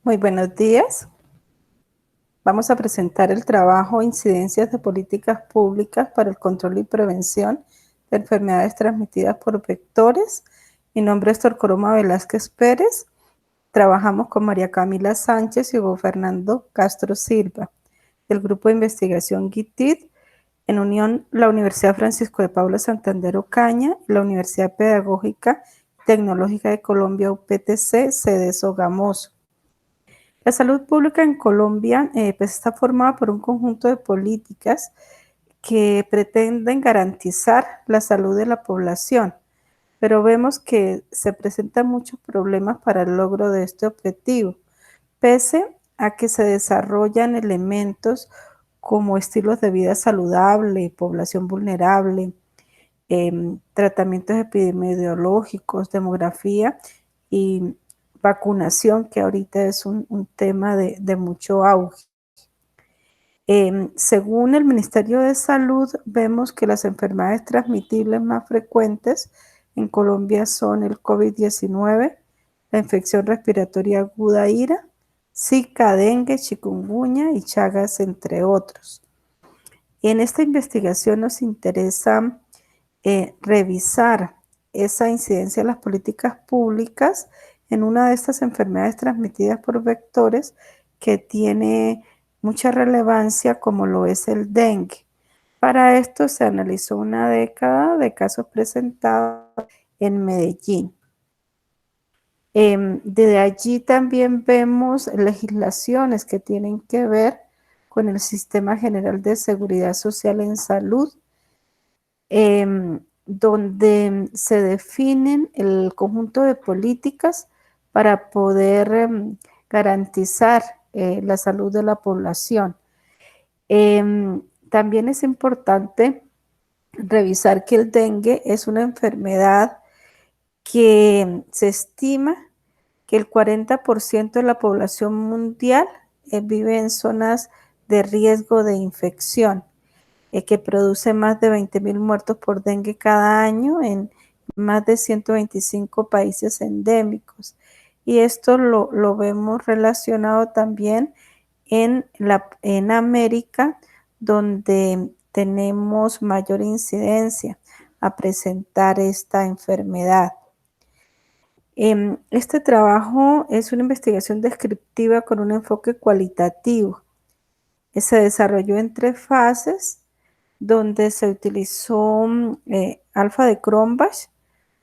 Muy buenos días. Vamos a presentar el trabajo Incidencias de Políticas Públicas para el Control y Prevención de Enfermedades Transmitidas por Vectores. Mi nombre es Torcoroma Velázquez Pérez. Trabajamos con María Camila Sánchez y Hugo Fernando Castro Silva, del Grupo de Investigación GITID, en unión la Universidad Francisco de Paula Santander Ocaña y la Universidad Pedagógica y Tecnológica de Colombia, UPTC, sede Sogamoso. La salud pública en Colombia pues está formada por un conjunto de políticas que pretenden garantizar la salud de la población, pero vemos que se presentan muchos problemas para el logro de este objetivo, pese a que se desarrollan elementos como estilos de vida saludable, población vulnerable, tratamientos epidemiológicos, demografía y vacunación, que ahorita es un tema de mucho auge. Según el Ministerio de Salud, vemos que las enfermedades transmitibles más frecuentes en Colombia son el COVID-19, la infección respiratoria aguda IRA, Zika, dengue, chikungunya y Chagas, entre otros. En esta investigación nos interesa revisar esa incidencia de las políticas públicas en una de estas enfermedades transmitidas por vectores que tiene mucha relevancia, como lo es el dengue. Para esto se analizó una década de casos presentados en Medellín. Desde allí también vemos legislaciones que tienen que ver con el Sistema General de Seguridad Social en Salud, donde se definen el conjunto de políticas para poder garantizar la salud de la población. También es importante revisar que el dengue es una enfermedad que se estima que el 40% de la población mundial vive en zonas de riesgo de infección, que produce más de 20,000 muertos por dengue cada año en más de 125 países endémicos. Y esto lo vemos relacionado también en América, donde tenemos mayor incidencia a presentar esta enfermedad. Este trabajo es una investigación descriptiva con un enfoque cualitativo. Se desarrolló en 3 fases, donde se utilizó alfa de Cronbach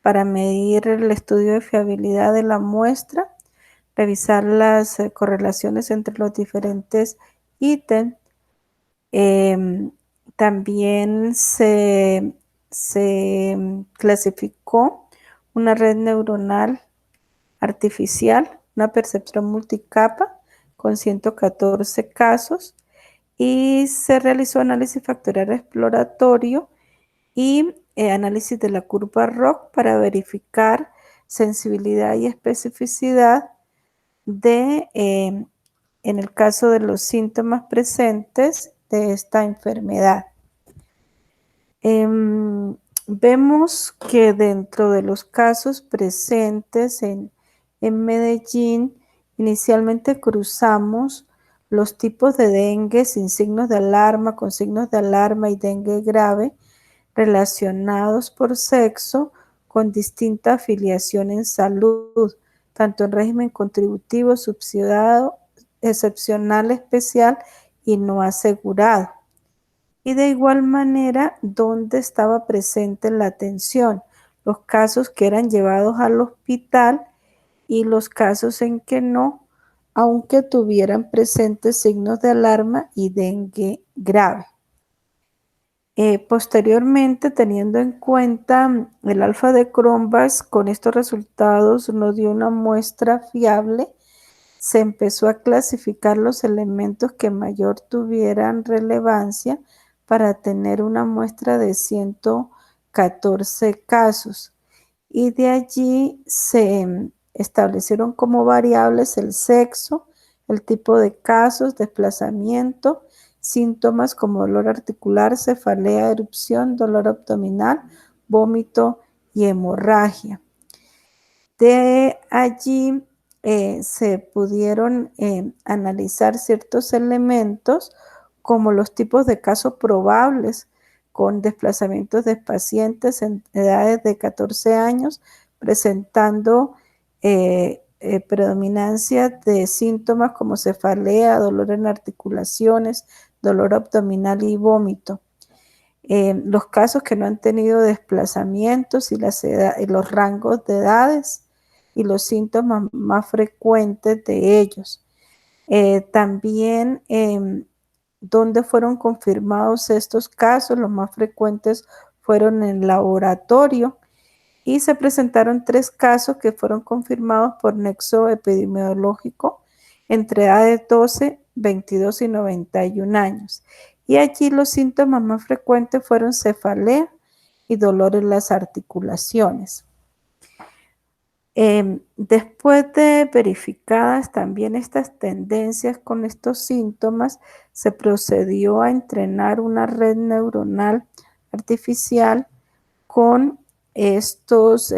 para medir el estudio de fiabilidad de la muestra, revisar las correlaciones entre los diferentes ítems. También se clasificó una red neuronal artificial, una percepción multicapa con 114 casos, y se realizó análisis factorial exploratorio y análisis de la curva ROC para verificar sensibilidad y especificidad en el caso de los síntomas presentes de esta enfermedad. Vemos que dentro de los casos presentes en Medellín, inicialmente cruzamos los tipos de dengue sin signos de alarma, con signos de alarma y dengue grave, relacionados por sexo, con distinta afiliación en salud, tanto en régimen contributivo, subsidiado, excepcional, especial y no asegurado. Y de igual manera, donde estaba presente la atención, los casos que eran llevados al hospital y los casos en que no, aunque tuvieran presentes signos de alarma y dengue grave. Posteriormente, teniendo en cuenta el alfa de Cronbach, con estos resultados nos dio una muestra fiable. Se empezó a clasificar los elementos que mayor tuvieran relevancia para tener una muestra de 114 casos. Y de allí se establecieron como variables el sexo, el tipo de casos, desplazamiento, síntomas como dolor articular, cefalea, erupción, dolor abdominal, vómito y hemorragia. De allí se pudieron analizar ciertos elementos como los tipos de casos probables con desplazamientos de pacientes en edades de 14 años presentando predominancia de síntomas como cefalea, dolor en articulaciones, dolor abdominal y vómito. Los casos que no han tenido desplazamientos y los rangos de edades y los síntomas más frecuentes de ellos. También donde fueron confirmados estos casos, los más frecuentes fueron en laboratorio y se presentaron 3 casos que fueron confirmados por nexo epidemiológico entre edades de 12, 22 y 91 años. Y allí los síntomas más frecuentes fueron cefalea y dolor en las articulaciones. Después de verificadas también estas tendencias con estos síntomas, se procedió a entrenar una red neuronal artificial con estos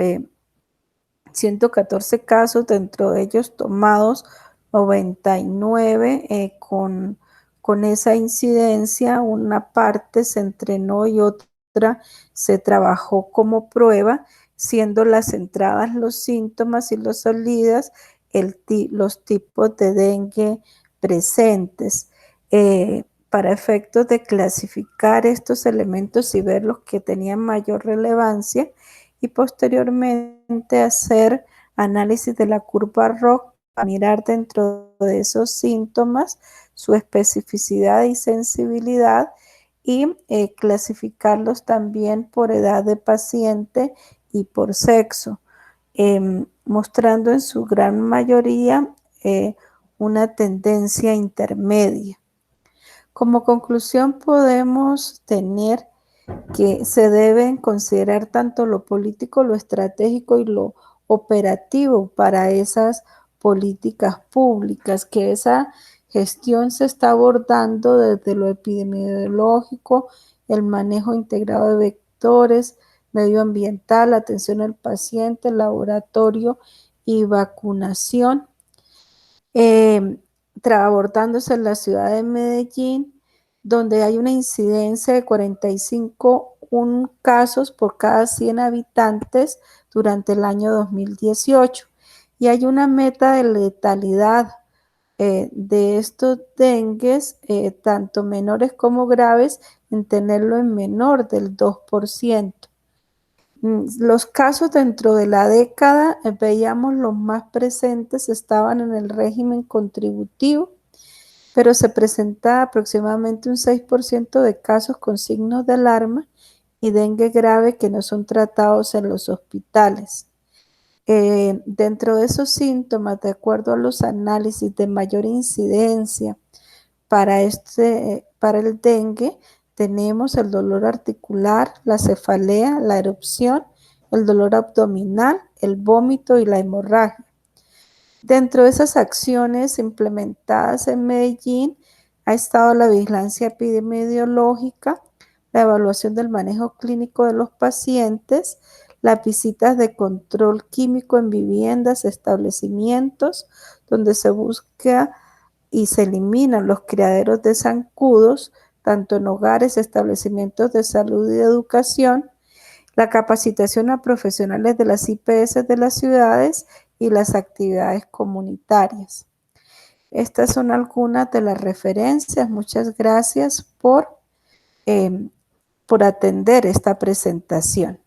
114 casos, dentro de ellos tomados 99 con esa incidencia. Una parte se entrenó y otra se trabajó como prueba, siendo las entradas los síntomas y las salidas los tipos de dengue presentes. Para efectos de clasificar estos elementos y ver los que tenían mayor relevancia y posteriormente hacer análisis de la curva ROC para mirar dentro de esos síntomas su especificidad y sensibilidad y clasificarlos también por edad de paciente y por sexo, mostrando en su gran mayoría una tendencia intermedia. Como conclusión podemos tener que se deben considerar tanto lo político, lo estratégico y lo operativo para esas políticas públicas, que esa gestión se está abordando desde lo epidemiológico, el manejo integrado de vectores, medioambiental, atención al paciente, laboratorio y vacunación, abordándose en la ciudad de Medellín, donde hay una incidencia de 45 casos por cada 100 habitantes durante el año 2018. Y hay una meta de letalidad de estos dengues, tanto menores como graves, en tenerlo en menor del 2%. Los casos dentro de la década, veíamos los más presentes estaban en el régimen contributivo, pero se presenta aproximadamente un 6% de casos con signos de alarma y dengue grave que no son tratados en los hospitales. Dentro de esos síntomas, de acuerdo a los análisis de mayor incidencia para el dengue, tenemos el dolor articular, la cefalea, la erupción, el dolor abdominal, el vómito y la hemorragia. Dentro de esas acciones implementadas en Medellín ha estado la vigilancia epidemiológica, la evaluación del manejo clínico de los pacientes, las visitas de control químico en viviendas, establecimientos, donde se busca y se eliminan los criaderos de zancudos, tanto en hogares, establecimientos de salud y de educación, la capacitación a profesionales de las IPS de las ciudades y las actividades comunitarias. Estas son algunas de las referencias. Muchas gracias por atender esta presentación.